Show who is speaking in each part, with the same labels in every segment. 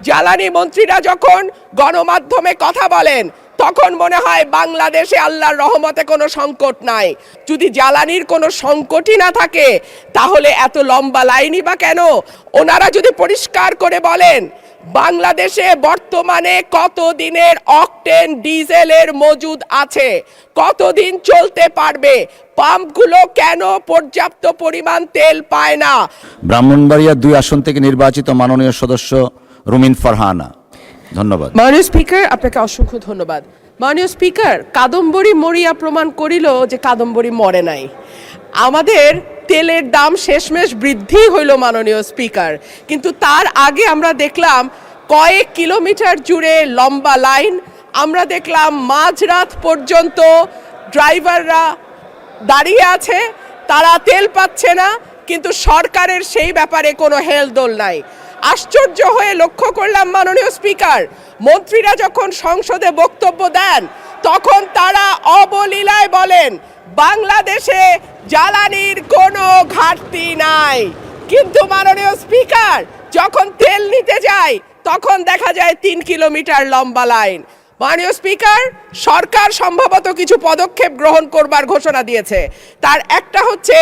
Speaker 1: জ্বালানি মন্ত্রীরা যখন গণমাধ্যমে কথা বলেন তখন মনে হয় বাংলাদেশে আল্লাহর রহমতে কোনো সংকট নাই। যদি জ্বালানির কোনো সংকটই না থাকে তাহলে এত লম্বা লাইনই বা কেন? ওনারা যদি পরিষ্কার করে বলেন বাংলাদেশে বর্তমানে কত দিনের অকটেন ডিজেলের মজুদ আছে, কতদিন চলতে পারবে, পাম্পগুলো কেন পর্যাপ্ত পরিমাণ তেল পায় না।
Speaker 2: ব্রাহ্মণবাড়িয়া 2 আসন থেকে নির্বাচিত মাননীয় সদস্য রুমিন ফারহানা। ধন্যবাদ।
Speaker 1: মাননীয় স্পিকার, আপনাকে অসংখ্য ধন্যবাদ। মাননীয় স্পিকার, কাদম্বরী মরিয়া প্রমাণ করিল যে কাদম্বরী মরে নাই। আমাদের তেলের দাম শেষমেশ বৃদ্ধি হইল মাননীয় স্পিকার, কিন্তু তার আগে আমরা দেখলাম কয়েক কিলোমিটার জুড়ে লম্বা লাইন। আমরা দেখলাম মাঝরাত পর্যন্ত ড্রাইভাররা দাঁড়িয়ে আছে, তারা তেল পাচ্ছে না, কিন্তু সরকারের সেই ব্যাপারে কোনো হেলদোল নাই। আশ্চর্য হয়ে লক্ষ্য করলাম মাননীয় স্পিকার, মন্ত্রীরা যখন সংসদে বক্তব্য দেন তখন তারা অবলীলায় বলেন বাংলাদেশে জ্বালানির কোনো ঘাটতি নাই, কিন্তু মাননীয় স্পিকার যখন তেল নিতে যায় তখন দেখা যায় 3 কিলোমিটার লম্বা লাইন। মাননীয় স্পিকার, সরকার সম্ভবত কিছু পদক্ষেপ গ্রহণ করবার ঘোষণা দিয়েছে। তার একটা হচ্ছে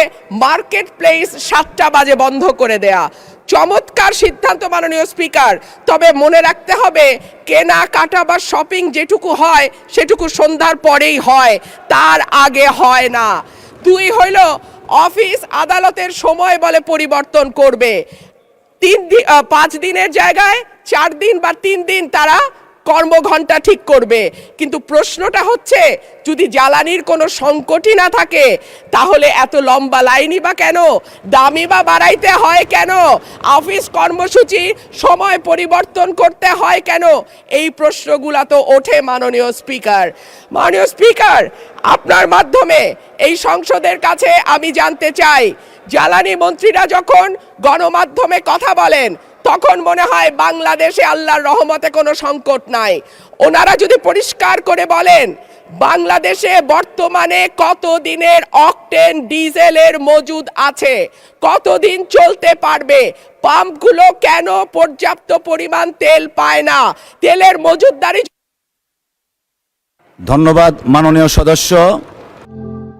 Speaker 1: মার্কেট প্লেস 7টা বাজে বন্ধ করে দেয়া। চমৎকার সিদ্ধান্ত মাননীয় স্পিকার, তবে মনে রাখতে হবে কেনাকাটা বা শপিং যেটুকু হয় সেটুকু সন্ধ্যার পরেই হয়, তার আগে হয় না। 2 হইল অফিস আদালতের সময় বলে পরিবর্তন করবে। 5 দিনের জায়গায় 4 দিন বা 3 দিন তারা কর্মঘণ্টা ঠিক করবে। কিন্তু প্রশ্নটা হচ্ছে যদি জ্বালানির কোনো সংকটই না থাকে তাহলে এত লম্বা লাইনই বা কেন? দামই বা বাড়াইতে হয় কেন? অফিস কর্মসূচি সময় পরিবর্তন করতে হয় কেন? এই প্রশ্নগুলো তো ওঠে মাননীয় স্পিকার। মাননীয় স্পিকার, আপনার মাধ্যমে এই সংসদের কাছে আমি জানতে চাই, জ্বালানি মন্ত্রীরা যখন গণমাধ্যমে কথা বলেন তখন মনে হয় বাংলাদেশে আল্লাহর রহমতে কোনো সংকট নাই। ওনারা যদি পরিষ্কার করে বলেন বাংলাদেশে বর্তমানে কত দিনের অকটেন ডিজেলের মজুদ আছে, কতদিন চলতে পারবে, পাম্পগুলো কেন পর্যাপ্ত পরিমাণ তেল পায় না, তেলের মজুদদারি।
Speaker 2: ধন্যবাদ মাননীয় সদস্য।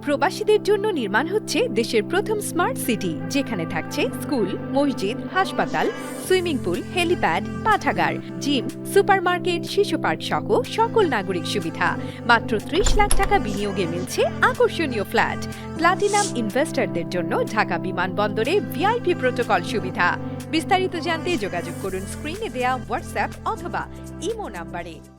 Speaker 3: প্রবাসীদের জন্য নির্মাণ হচ্ছে দেশের প্রথম স্মার্ট সিটি, যেখানে থাকছে স্কুল, মসজিদ, হাসপাতাল, সুইমিং পুল, হেলিপ্যাড, পাঠাগার, জিম, সুপারমার্কেট, শিশু পার্ক সহ সকল নাগরিক সুবিধা। মাত্র 30 লাখ টাকা বিনিয়োগে মিলছে আকর্ষণীয় ফ্ল্যাট। প্লাটিনাম ইনভেস্টরদের জন্য ঢাকা বিমানবন্দরে ভিআইপি প্রোটোকল সুবিধা। বিস্তারিত জানতে যোগাযোগ করুন স্ক্রিনে দেয়া হোয়াটসঅ্যাপ অথবা ইমো নাম্বারে।